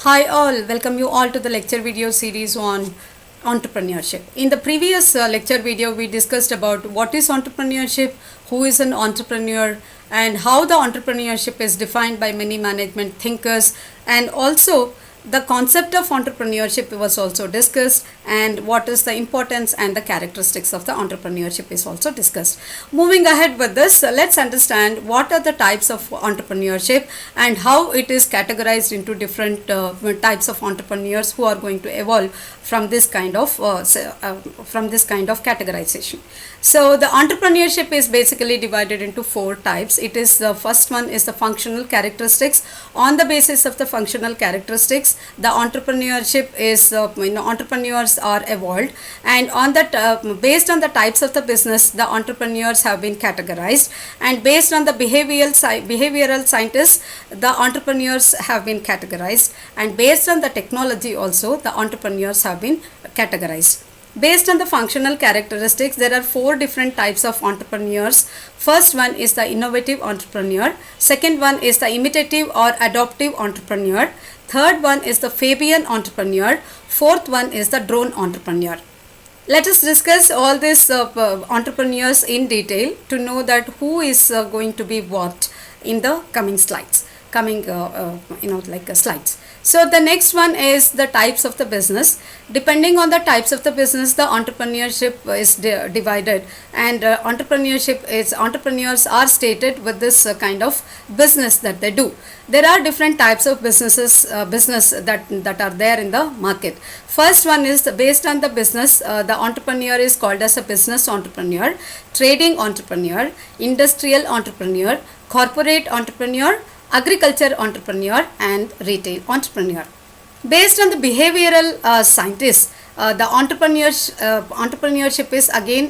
Hi all, welcome you all to the lecture video series on entrepreneurship. In the previous lecture video, we discussed about what is entrepreneurship, who is an entrepreneur, and how the entrepreneurship is defined by many management thinkers, and also the concept of entrepreneurship was also discussed, and what is the importance and the characteristics of the entrepreneurship is also discussed. Moving ahead with this, let's understand what are the types of entrepreneurship and how it is categorized into different types of entrepreneurs who are going to evolve from this kind of categorization. So the entrepreneurship is basically divided into four types. It is the first one is the functional characteristics. On the basis of the functional characteristics, the entrepreneurship is entrepreneurs are evolved, and on that based on the types of the business, the entrepreneurs have been categorized, and based on the behavioral scientists, the entrepreneurs have been categorized, and based on the technology also, the entrepreneurs have been categorized. Based on the functional characteristics, there are four different types of entrepreneurs. First one is the innovative entrepreneur. Second one is the imitative or adaptive entrepreneur. Third one is the Fabian entrepreneur. Fourth one is the drone entrepreneur. Let us discuss all these entrepreneurs in detail to know that who is going to be what in the coming slides, slides. So the next one is the types of the business. Depending on the types of the business, the entrepreneurship is divided, and entrepreneurs are stated with this kind of business that they do. There are different types of business that are there in the market. First one is based on the business. The entrepreneur is called as a business entrepreneur, trading entrepreneur, industrial entrepreneur, corporate entrepreneur, agriculture entrepreneur, and retail entrepreneur. Based on the behavioral scientists, the entrepreneurship is again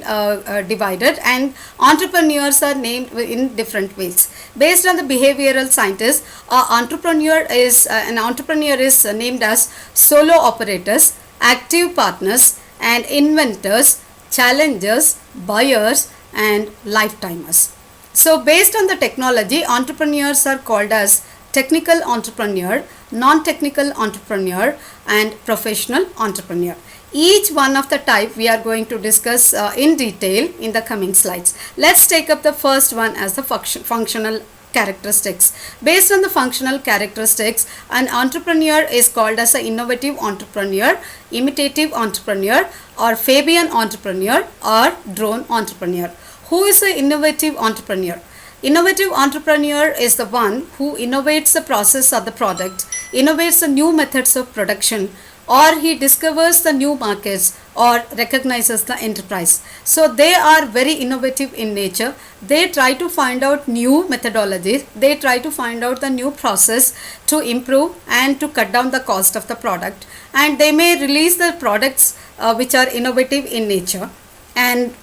divided, and entrepreneurs are named in different ways. Based on the behavioral scientists, an entrepreneur is named as solo operators, active partners, and inventors, challengers, buyers, and lifetimers. So based on the technology, entrepreneurs are called as technical entrepreneur, non-technical entrepreneur, and professional entrepreneur. Each one of the type we are going to discuss in detail in the coming slides. Let's take up the first one as the functional characteristics. Based on the functional characteristics, an entrepreneur is called as an innovative entrepreneur, imitative entrepreneur, or Fabian entrepreneur, or drone entrepreneur. Who is the innovative entrepreneur? Innovative entrepreneur is the one who innovates the process or the product, innovates the new methods of production, or he discovers the new markets or recognizes the enterprise. So they are very innovative in nature. They try to find out new methodologies. They try to find out the new process to improve and to cut down the cost of the product. And they may release the products which are innovative in nature, and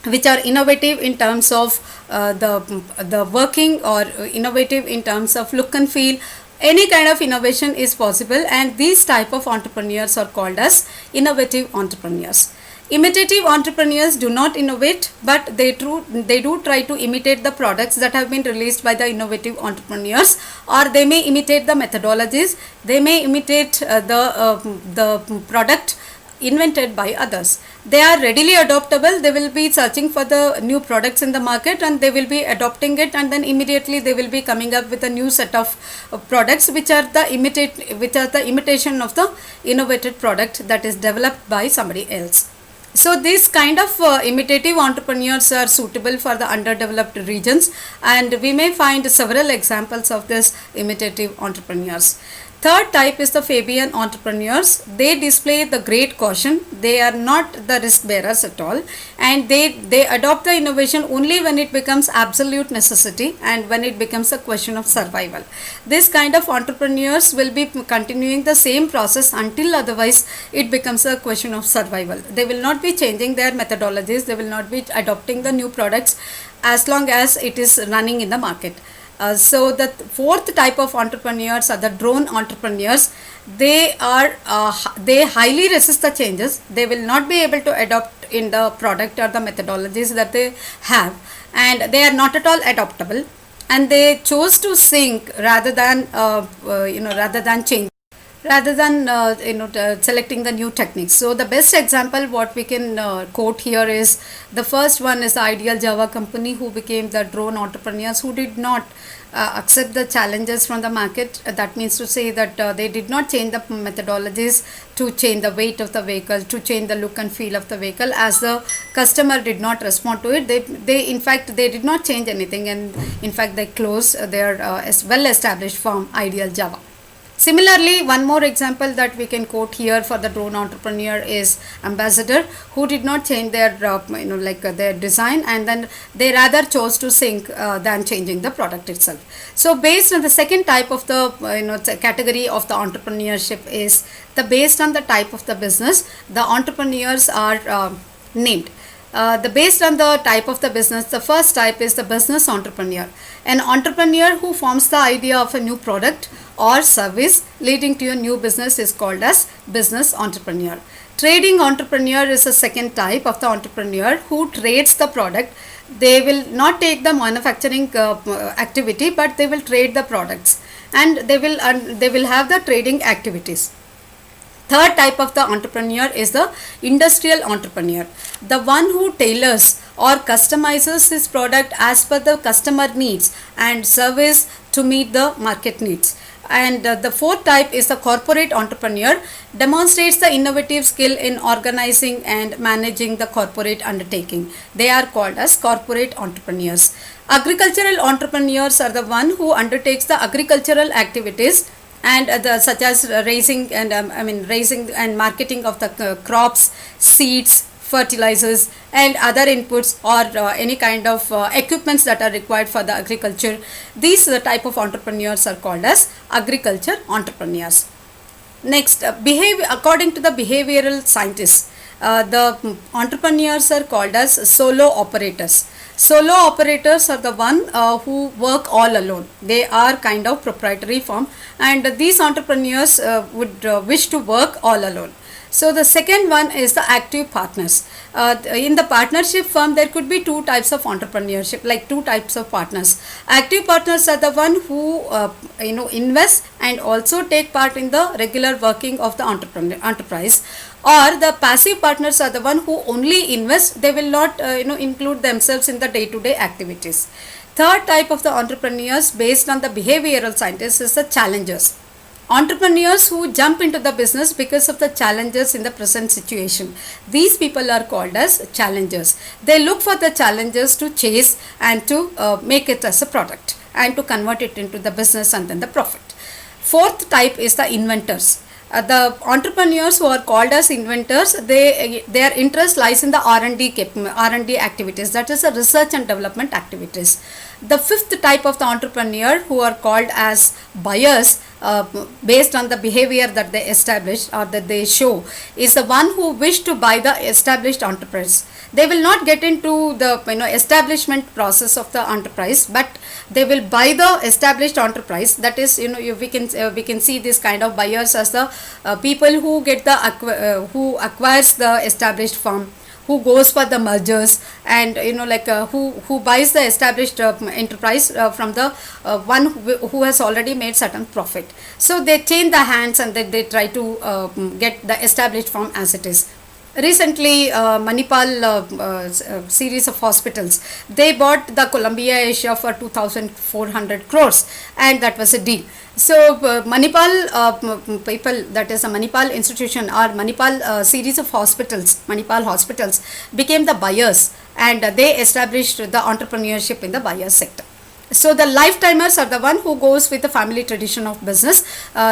which are innovative in terms of the working, or innovative in terms of look and feel. Any kind of innovation is possible, and these type of entrepreneurs are called as innovative entrepreneurs. Imitative entrepreneurs do not innovate, but they do try to imitate the products that have been released by the innovative entrepreneurs, or they may imitate the methodologies. They may imitate the product invented by others. They are readily adoptable. They will be searching for the new products in the market, and they will be adopting it, and then immediately they will be coming up with a new set of products which are the imitation of the innovated product that is developed by somebody else. So these kind of imitative entrepreneurs are suitable for the underdeveloped regions, and we may find several examples of this imitative entrepreneurs. Third type is the Fabian entrepreneurs. They display the great caution. They are not the risk bearers at all, and they adopt the innovation only when it becomes absolute necessity and when it becomes a question of survival. This kind of entrepreneurs will be continuing the same process until otherwise it becomes a question of survival. They will not be changing their methodologies. They will not be adopting the new products as long as it is running in the market. So the fourth type of entrepreneurs are the drone entrepreneurs. They highly resist the changes. They will not be able to adopt in the product or the methodologies that they have, and they are not at all adoptable. and they chose to sink rather than change. rather than selecting the new techniques. So the best example what we can quote here is the first one is the Ideal Java company, who became the drone entrepreneurs who did not accept the challenges from the market. That means to say that they did not change the methodologies to change the weight of the vehicle, to change the look and feel of the vehicle, as the customer did not respond to it. They in fact they did not change anything, and in fact they closed their well established firm Ideal Java. Similarly, one more example that we can quote here for the drone entrepreneur is Ambassador, who did not change their their design, and then they rather chose to sink than changing the product itself. So based on the second type of the category of the entrepreneurship is the based on the type of the business, the entrepreneurs are named. Based on the type of the business, the first type is the business entrepreneur, an entrepreneur who forms the idea of a new product or service leading to a new business is called as business entrepreneur. Trading entrepreneur is a second type of the entrepreneur who trades the product. They will not take the manufacturing activity, but they will trade the products, and they will have the trading activities. Third type of the entrepreneur is the industrial entrepreneur, the one who tailors or customizes his product as per the customer needs and service to meet the market needs. And the fourth type is the corporate entrepreneur, demonstrates the innovative skill in organizing and managing the corporate undertaking. They are called as corporate entrepreneurs. Agricultural entrepreneurs are the one who undertakes the agricultural activities and such as raising and marketing of the crops, seeds, fertilizers and other inputs, or any kind of equipments that are required for the agriculture. These type of entrepreneurs are called as agriculture entrepreneurs. Next, according to the behavioral scientists, the entrepreneurs are called as solo operators. Solo operators are the one who work all alone. They are kind of proprietary firm, and these entrepreneurs would wish to work all alone. So the second one is the active partners. In the partnership firm, there could be two types of entrepreneurship, like two types of partners. Active partners are the one who invest and also take part in the regular working of the enterprise. Or the passive partners are the one who only invest. They will not include themselves in the day-to-day activities. Third type of the entrepreneurs based on the behavioral scientists is the challengers. Entrepreneurs who jump into the business because of the challenges in the present situation. These people are called as challengers. They look for the challenges to chase and to make it as a product and to convert it into the business and then the profit. Fourth type is the inventors. The entrepreneurs who are called as inventors, their interest lies in the R&D activities, that is the research and development activities. The fifth type of the entrepreneur who are called as buyers, based on the behavior that they establish or that they show, is the one who wish to buy the established enterprise. They will not get into the establishment process of the enterprise, but they will buy the established enterprise. That is, we can see this kind of buyers as the people who get the who acquires the established firm, who goes for the mergers, and who buys the established enterprise from the one who has already made certain profit. So they change the hands and they try to get the established firm as it is. Recently, Manipal series of hospitals, they bought the Columbia Asia for 2,400 crores, and that was a deal. So Manipal people, that is a Manipal institution or Manipal series of hospitals, Manipal hospitals became the buyers, and they established the entrepreneurship in the buyer sector. So the lifetimers are the one who goes with the family tradition of business.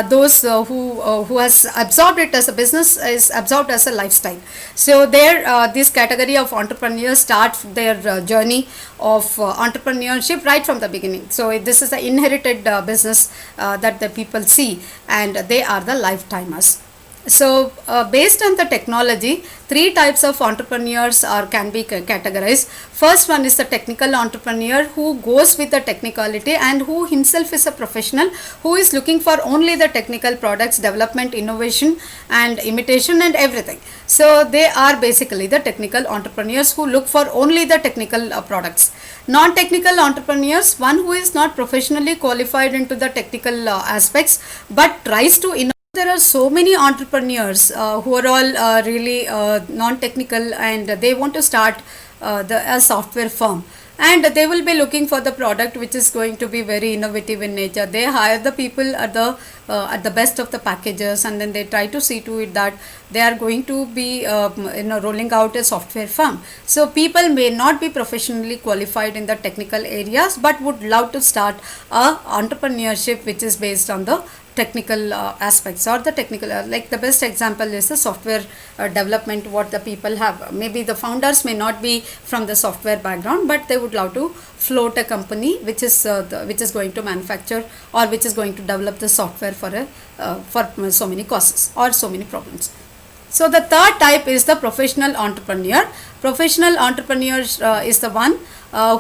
Those who has absorbed it as a business is absorbed as a lifestyle. So there, this category of entrepreneurs start their journey of entrepreneurship right from the beginning. So this is the inherited business that the people see, and they are the lifetimers. So based on the technology, three types of entrepreneurs can be categorized. First one is the technical entrepreneur, who goes with the technicality and who himself is a professional, who is looking for only the technical products, development, innovation and imitation and everything. So they are basically the technical entrepreneurs who look for only the technical products. Non-technical entrepreneurs, one who is not professionally qualified into the technical aspects but tries to innovate There are so many entrepreneurs who are all really non-technical, and they want to start a software firm, and they will be looking for the product which is going to be very innovative in nature. They hire the people at the best of the packages, and then they try to see to it that they are going to be rolling out a software firm. So people may not be professionally qualified in the technical areas, but would love to start a entrepreneurship which is based on the technical aspects, or the technical like the best example is the software development. What the people have, maybe the founders may not be from the software background, but they would love to float a company which is going to manufacture, or which is going to develop the software for so many causes or so many problems. So the third type is the professional entrepreneur. Professional entrepreneur is the one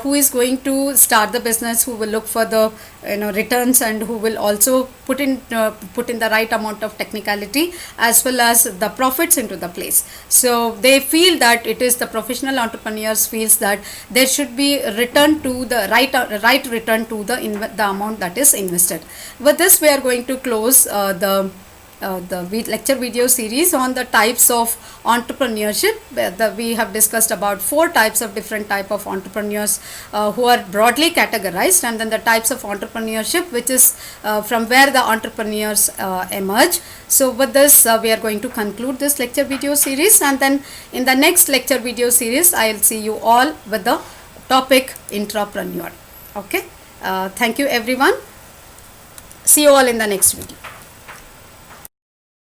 who is going to start the business, who will look for the returns, and who will also put in the right amount of technicality as well as the profits into the place. So they feel that it is the professional entrepreneurs feels that there should be return to the right return to the amount that is invested. With this, we are going to close the lecture video series on the types of entrepreneurship. We have discussed about 4 types of different type of entrepreneurs who are broadly categorized, and then the types of entrepreneurship, which is from where the entrepreneurs emerge. So with this, we are going to conclude this lecture video series, and then in the next lecture video series, I will see you all with the topic intrapreneur. Okay, thank you everyone. See you all in the next video.